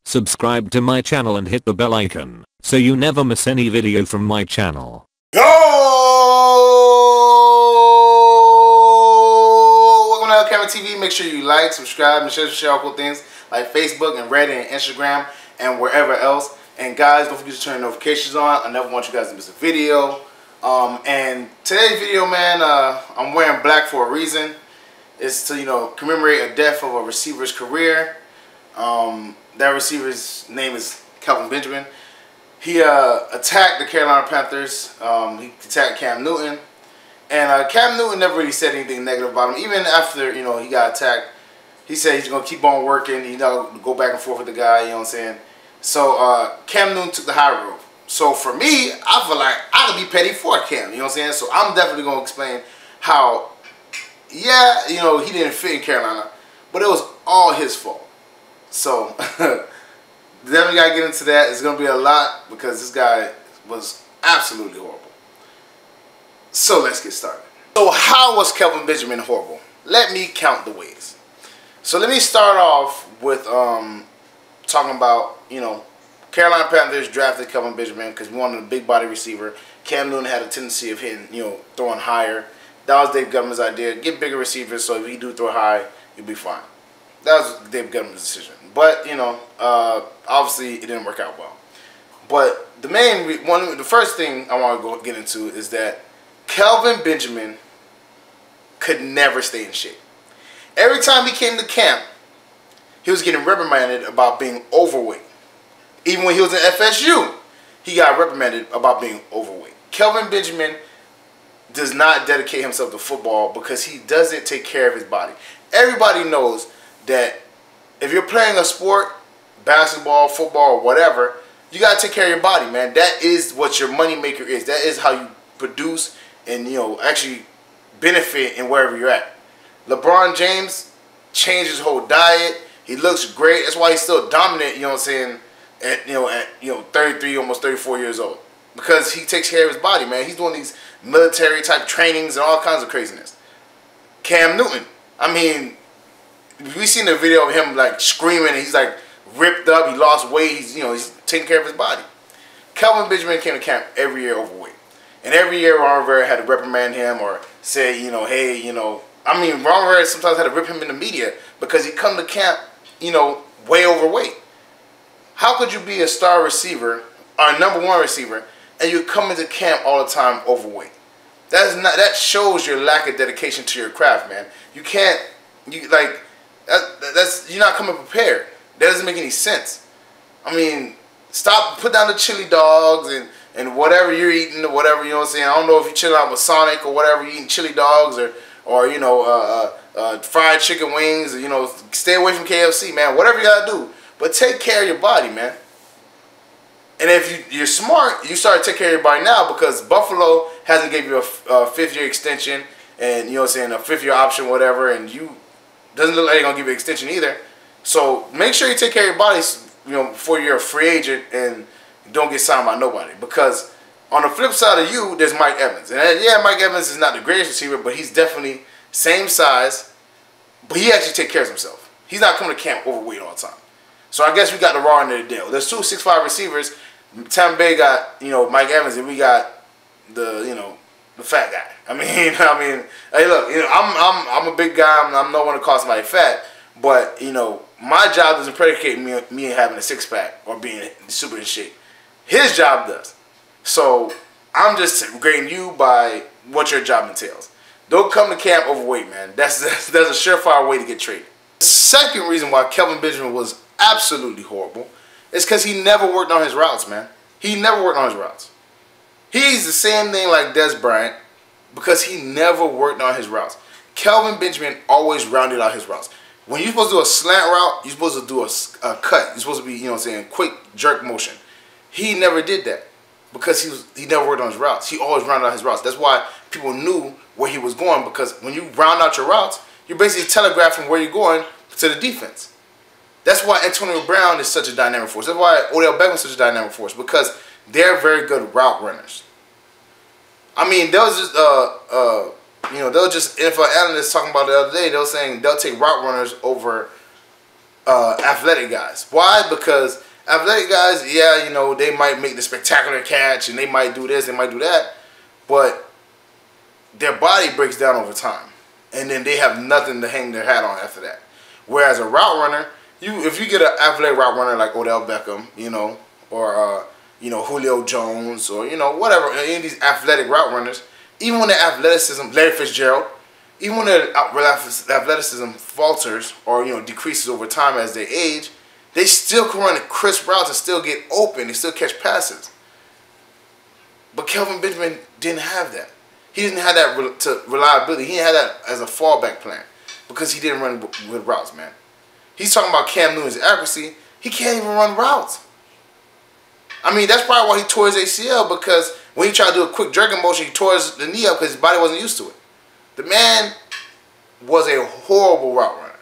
Subscribe to my channel and hit the bell icon so you never miss any video from my channel. Yo! Welcome to LCameraTV. Make sure you like, subscribe, and share all cool things like Facebook and Reddit and Instagram and wherever else. And guys, don't forget to turn notifications on. I never want you guys to miss a video. And today's video, man, I'm wearing black for a reason. It's to, commemorate a death of a receiver's career. That receiver's name is Kelvin Benjamin. He attacked the Carolina Panthers. He attacked Cam Newton. And Cam Newton never really said anything negative about him. Even after, he got attacked, he said he's going to keep on working, go back and forth with the guy, you know what I'm saying? So Cam Newton took the high road. So for me, I feel like I could be petty for Cam, you know what I'm saying? So I'm definitely going to explain how, yeah, he didn't fit in Carolina, but it was all his fault. So, then we got to get into that. It's going to be a lot because this guy was absolutely horrible. So, let's get started. So, how was Kelvin Benjamin horrible? Let me count the ways. So, let me start off with talking about, Carolina Panthers drafted Kelvin Benjamin because we wanted a big body receiver. Cam Newton had a tendency of hitting, throwing higher. That was Dave Gettleman's idea. Get bigger receivers so if you do throw high, you'll be fine. That was Dave Gettleman's decision. But, obviously it didn't work out well. But the first thing I want to get into is that Kelvin Benjamin could never stay in shape. Every time he came to camp, he was getting reprimanded about being overweight. Even when he was in FSU, he got reprimanded about being overweight. Kelvin Benjamin does not dedicate himself to football because he doesn't take care of his body. Everybody knows that if you're playing a sport, basketball, football, or whatever, you got to take care of your body, man. That is what your money maker is. That is how you produce and, actually benefit in wherever you're at. LeBron James changed his whole diet. He looks great. That's why he's still dominant, you know what I'm saying, at 33, almost 34 years old. Because he takes care of his body, man. He's doing these military type trainings and all kinds of craziness. Cam Newton, I mean, we seen the video of him like screaming and he's like ripped up, he lost weight, he's taking care of his body. Kelvin Benjamin came to camp every year overweight. And every year Ron Rivera had to reprimand him or say, hey, I mean, Ron Rivera sometimes had to rip him in the media because he come to camp, way overweight. How could you be a star receiver, or a #1 receiver, and you come into camp all the time overweight? That shows your lack of dedication to your craft, man. You can't, you're not coming prepared. That doesn't make any sense. I mean, put down the chili dogs and whatever you're eating or whatever, you know what I'm saying? I don't know if you're chilling out with Sonic or whatever, you're eating chili dogs or fried chicken wings, or, stay away from KFC, man. Whatever you gotta do. But take care of your body, man. And if you're smart, you start to take care of your body now because Buffalo hasn't gave you a 5th-year extension and, a 5th-year option, whatever, and doesn't look like they're going to give you an extension either. So make sure you take care of your body, before you're a free agent and don't get signed by nobody. Because on the flip side of you, there's Mike Evans. And yeah, Mike Evans is not the greatest receiver, but he's definitely same size. But he actually takes care of himself. He's not coming to camp overweight all the time. So I guess we got the raw end of the deal. There's 2 6'5" receivers. Tampa Bay got, Mike Evans, and we got the fat guy. I mean, hey, look, I'm a big guy. I'm no one to call somebody fat, but my job doesn't predicate me having a 6-pack or being super in shape. His job does. So I'm just grading you by what your job entails. Don't come to camp overweight, man. That's a surefire way to get traded. The second reason why Kelvin Benjamin was absolutely horrible is because he never worked on his routes, man. He never worked on his routes. He's the same thing like Des Bryant because he never worked on his routes. Kelvin Benjamin always rounded out his routes. When you're supposed to do a slant route, you're supposed to do a cut. You're supposed to be, quick jerk motion. He never did that because he never worked on his routes. He always rounded out his routes. That's why people knew where he was going because when you round out your routes, you're basically telegraphing where you're going to the defense. That's why Antonio Brown is such a dynamic force. That's why Odell Beckham is such a dynamic force because they're very good route runners. I mean, there was just there was just NFL analysts talking about it the other day. They were saying they'll take route runners over athletic guys. Why? Because athletic guys, yeah, you know, they might make the spectacular catch and they might do this, they might do that, but their body breaks down over time, and then they have nothing to hang their hat on after that. Whereas a route runner, if you get an athletic route runner like Odell Beckham, you know, or you know, Julio Jones, or you know, whatever, any of these athletic route runners, even when their athleticism, Larry Fitzgerald, even when their athleticism falters or, you know, decreases over time as they age, they still can run crisp routes and still get open. They still catch passes. But Kelvin Benjamin didn't have that. He didn't have that reliability. He didn't have that as a fallback plan because he didn't run good routes, man. He's talking about Cam Newton's accuracy. He can't even run routes. I mean, that's probably why he tore his ACL, because when he tried to do a quick jerking motion, he tore the knee up because his body wasn't used to it. The man was a horrible route runner.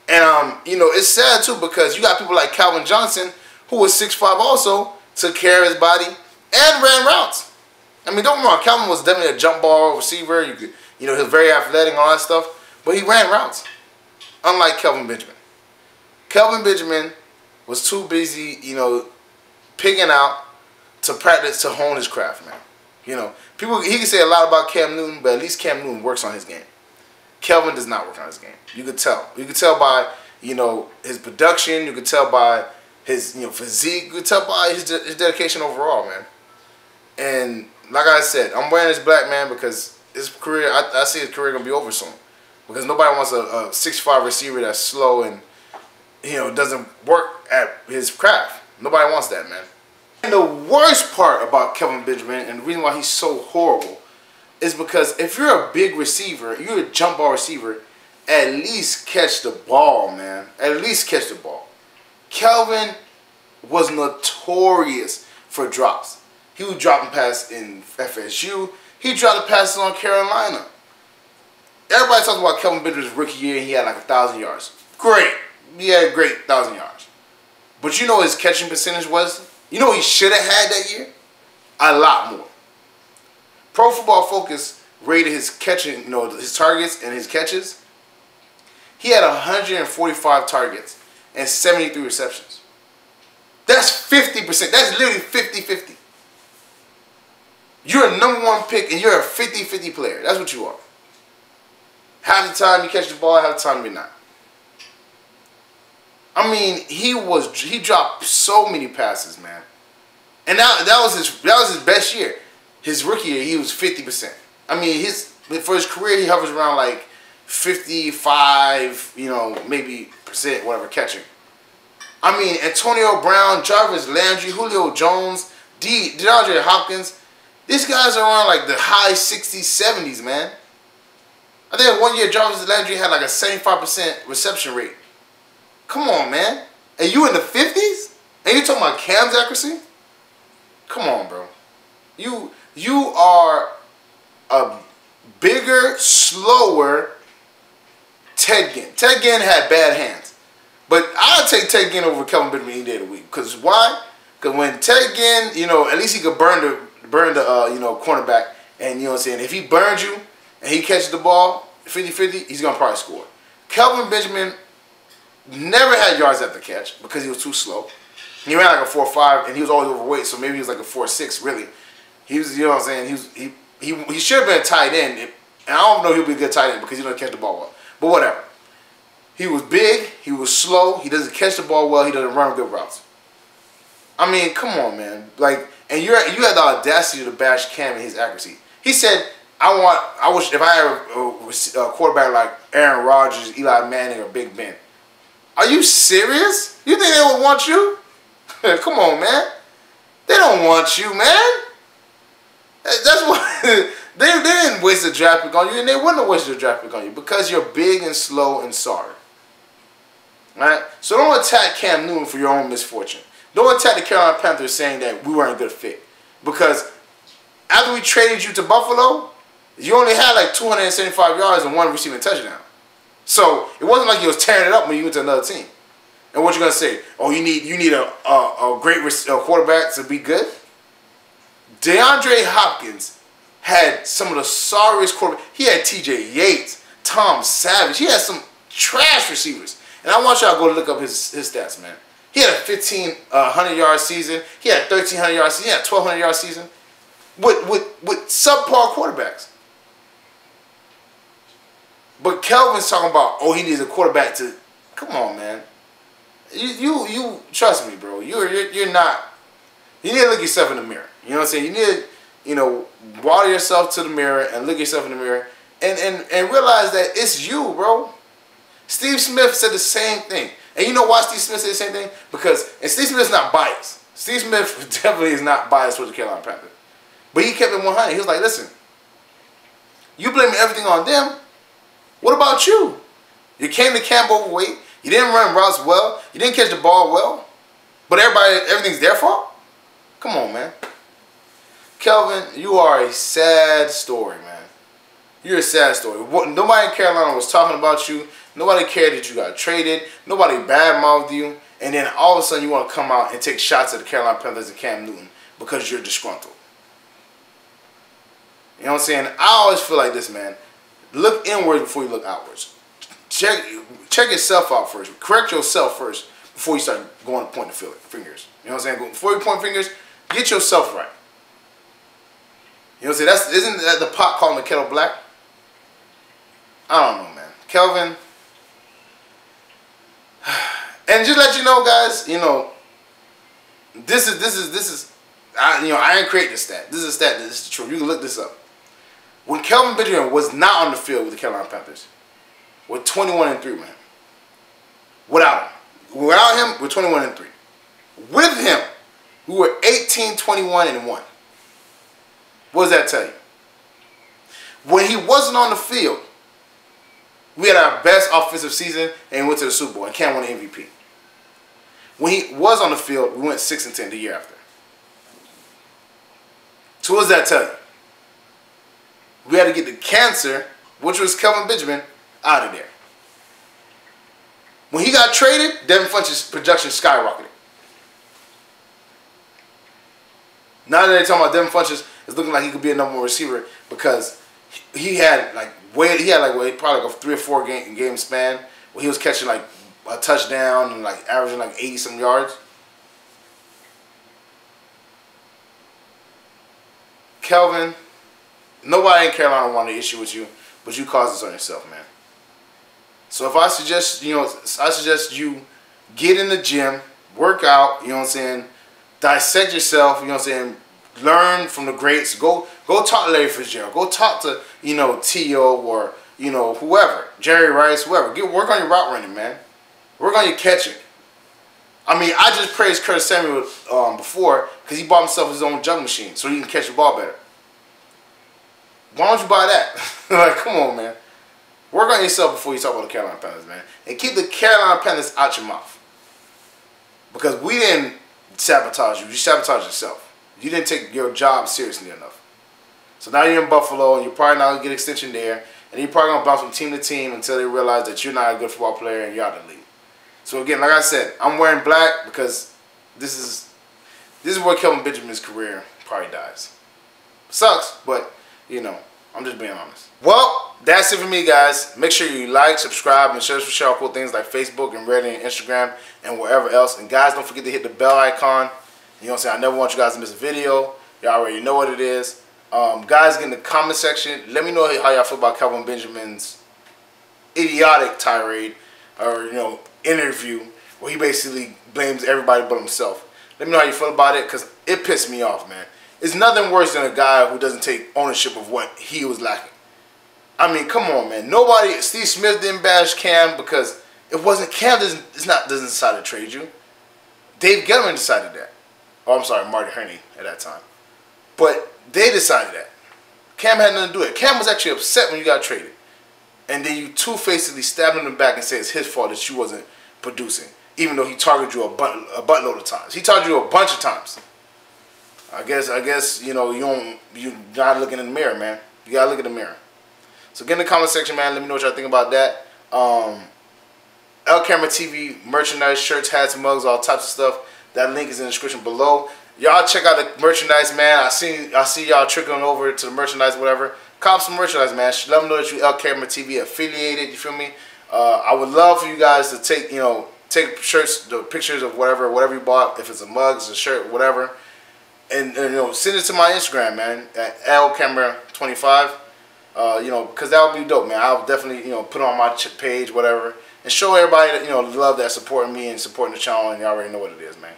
And, you know, it's sad, too, because you got people like Calvin Johnson, who was 6'5", also, took care of his body and ran routes. I mean, don't get me wrong, Calvin was definitely a jump ball receiver. You know, he was very athletic and all that stuff, but he ran routes, unlike Kelvin Benjamin. Kelvin Benjamin was too busy, you know, pigging out to practice, to hone his craft, man. You know, he can say a lot about Cam Newton, but at least Cam Newton works on his game. Kelvin does not work on his game. You could tell. You could tell by, you know, his production. You could tell by his, you know, physique. You could tell by his dedication overall, man. And like I said, I'm wearing this black, man, because his career, I see his career gonna be over soon. Because nobody wants a 6'5" receiver that's slow and, you know, doesn't work at his craft. Nobody wants that, man. And the worst part about Kelvin Benjamin, and the reason why he's so horrible, is because if you're a big receiver, you're a jump ball receiver, at least catch the ball, man. At least catch the ball. Kelvin was notorious for drops. He was dropping passes in FSU. He dropped the passes on Carolina. Everybody talks about Kelvin Benjamin's rookie year, and he had like 1,000 yards. Great. He had a great 1,000 yards. But you know what his catching percentage was? You know what he should have had that year? A lot more. Pro Football Focus rated his catching, you know, his targets and his catches. He had 145 targets and 73 receptions. That's 50%. That's literally 50-50. You're a #1 pick and you're a 50-50 player. That's what you are. Half the time you catch the ball, half the time you're not. I mean, he dropped so many passes, man. And that was his best year. His rookie year, he was 50%. I mean, for his career, he hovers around like 55, you know, maybe percent, whatever, catching. I mean, Antonio Brown, Jarvis Landry, Julio Jones, DeAndre Hopkins, these guys are on like the high 60s, 70s, man. I think one year Jarvis Landry had like a 75% reception rate. Come on, man. And you in the 50s? And you talking about Cam's accuracy? Come on, bro. You are a bigger, slower Ted Ginn. Ted Ginn had bad hands. But I'll take Ted Ginn over Kelvin Benjamin any day of the week. Because why? Because when Ted Ginn, you know, at least he could burn the you know, cornerback. And you know what I'm saying? If he burns you and he catches the ball 50-50, he's going to probably score. Kelvin Benjamin never had yards after catch because he was too slow. He ran like a 4.5 and he was always overweight, so maybe he was like a 4.6 really. He was, you know what I'm saying, he should have been a tight end. And I don't know he'll be a good tight end because he doesn't catch the ball well. But whatever. He was big, he was slow, he doesn't catch the ball well, he doesn't run good routes. I mean, come on, man. Like, and you had the audacity to bash Cam and his accuracy. He said, I wish if I had a quarterback like Aaron Rodgers, Eli Manning, or Big Ben. Are you serious? You think they would want you? Come on, man. They don't want you, man. That's what they didn't waste a draft pick on you, and they wouldn't have wasted a draft pick on you because you're big and slow and sorry. Right? So don't attack Cam Newton for your own misfortune. Don't attack the Carolina Panthers saying that we weren't a good fit. Because after we traded you to Buffalo, you only had like 275 yards and 1 receiving touchdown. So it wasn't like you was tearing it up when you went to another team. And what you gonna say? Oh, you need a great quarterback to be good? DeAndre Hopkins had some of the sorriest quarterbacks. He had T.J. Yates, Tom Savage. He had some trash receivers. And I want y'all to go look up his stats, man. He had a 1,500-yard season. He had a 1,300-yard season. He had a 1,200-yard season with subpar quarterbacks. But Kelvin's talking about, oh, he needs a quarterback to. Come on, man. You trust me, bro. You're not. You need to look yourself in the mirror. You know what I'm saying? You need to, water yourself to the mirror and look yourself in the mirror and realize that it's you, bro. Steve Smith said the same thing. And you know why Steve Smith said the same thing? And Steve Smith's not biased. Steve Smith definitely is not biased with the Carolina Panthers. But he kept it 100. He was like, listen, you blame everything on them. What about you? You came to camp overweight. You didn't run routes well. You didn't catch the ball well. But everything's their fault? Come on, man. Kelvin, you are a sad story, man. You're a sad story. Nobody in Carolina was talking about you. Nobody cared that you got traded. Nobody badmouthed you. And then all of a sudden you want to come out and take shots at the Carolina Panthers and Cam Newton because you're disgruntled. You know what I'm saying? I always feel like this, man. Look inwards before you look outwards. Check yourself out first. Correct yourself first before you start going to point the fingers. You know what I'm saying? Before you point fingers, get yourself right. You know what I'm saying? Isn't that the pot calling the kettle black? I don't know, man. Kelvin. And just let you know, guys, this is I didn't create this stat. This is a stat. This is the truth. You can look this up. When Kelvin Benjamin was not on the field with the Carolina Panthers, we're 21-3, man. Without him, we're 21-3. With him, we were 18-21-1. What does that tell you? When he wasn't on the field, we had our best offensive season and went to the Super Bowl and Cam won the MVP. When he was on the field, we went 6-10 the year after. So what does that tell you? We had to get the cancer, which was Kelvin Benjamin, out of there. When he got traded, Devin Funch's production skyrocketed. Now that they're talking about Devin Funch's, it's looking like he could be a number one receiver because he had probably a 3 or 4 game span where he was catching like a touchdown and like averaging like 80-some yards. Kelvin, nobody in Carolina wanted an issue with you, but you caused this on yourself, man. So if I suggest, you get in the gym, work out, you know what I'm saying, dissect yourself, you know what I'm saying, learn from the greats. Go talk to Larry Fitzgerald. Go talk to, T.O. or, whoever, Jerry Rice, whoever. Work on your route running, man. Work on your catching. I mean, I just praised Curtis Samuel before because he bought himself his own jug machine so he can catch the ball better. Why don't you buy that? Like, come on, man. Work on yourself before you talk about the Carolina Panthers, man. And keep the Carolina Panthers out your mouth. Because we didn't sabotage you. You sabotaged yourself. You didn't take your job seriously enough. So now you're in Buffalo, and you're probably not going to get an extension there. And you're probably going to bounce from team to team until they realize that you're not a good football player and you're out of the league. So again, like I said, I'm wearing black because this is where Kelvin Benjamin's career probably dies. Sucks, but, I'm just being honest. Well, that's it for me, guys. Make sure you like, subscribe, and share cool things like Facebook and Reddit and Instagram and wherever else. And guys, don't forget to hit the bell icon. You know what I'm saying? I never want you guys to miss a video. Y'all already know what it is. Guys, get in the comment section. Let me know how y'all feel about Kelvin Benjamin's idiotic tirade or, interview where he basically blames everybody but himself. Let me know how you feel about it because it pissed me off, man. It's nothing worse than a guy who doesn't take ownership of what he was lacking. I mean, come on, man. Steve Smith didn't bash Cam because it wasn't Cam doesn't decide to trade you. Dave Gettleman decided that. Oh, I'm sorry, Marty Herney at that time. But they decided that. Cam had nothing to do with it. Cam was actually upset when you got traded. And then you two-facedly stabbed him in the back and said it's his fault that you wasn't producing. Even though he targeted you a buttload of times. He targeted you a bunch of times. I guess you're not looking in the mirror, man. You gotta look in the mirror. So get in the comment section, man. Let me know what y'all think about that. LCameraTV merchandise, shirts, hats, mugs, all types of stuff. That link is in the description below. Y'all check out the merchandise, man. I see y'all trickling over to the merchandise, whatever. Cop some merchandise, man. Let them know that you LCameraTV affiliated. You feel me? I would love for you guys to take, take shirts, the pictures of whatever you bought. If it's a mug, it's a shirt, whatever. And send it to my Instagram, man, at LCameraTV. Because that would be dope, man. I'll definitely, put it on my page, whatever, and show everybody that, the love that's supporting me and supporting the channel, and you already know what it is, man.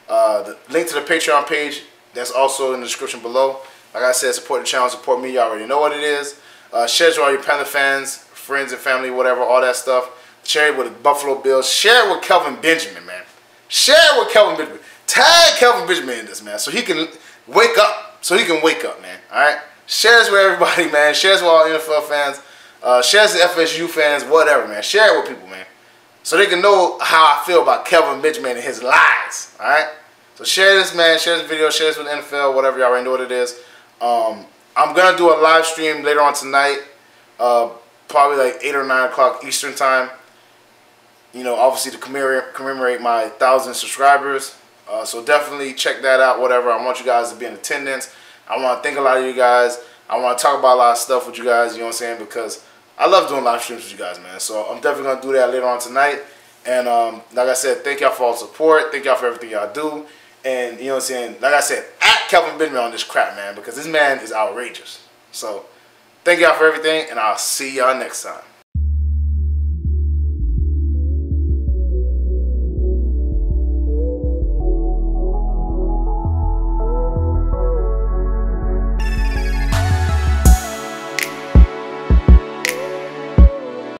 The link to the Patreon page, that's also in the description below. Like I said, support the channel, support me. You already know what it is. Share it to all your Panther fans, friends and family, whatever, all that stuff. Share it with the Buffalo Bills. Share it with Kelvin Benjamin, man. Share it with Kelvin Benjamin. Tag Kelvin Benjamin in this, man, so he can wake up. Man. All right. Share this with everybody, man. Share this with all NFL fans. Share this with FSU fans, whatever, man. Share it with people, man, so they can know how I feel about Kelvin Benjamin and his lies. All right. So share this, man. Share this video. Share this with the NFL, whatever. You already know what it is. I'm gonna do a live stream later on tonight, probably like 8 or 9 o'clock Eastern time. Obviously to commemorate my 1,000 subscribers. So definitely check that out. Whatever. I want you guys to be in attendance. I want to thank a lot of you guys. I want to talk about a lot of stuff with you guys. You know what I'm saying? Because I love doing live streams with you guys, man. So I'm definitely gonna do that later on tonight. And like I said, thank y'all for all the support. Thank y'all for everything y'all do. And you know what I'm saying? Like I said, at Kelvin Benjamin on this crap, man, because this man is outrageous. So thank y'all for everything, and I'll see y'all next time.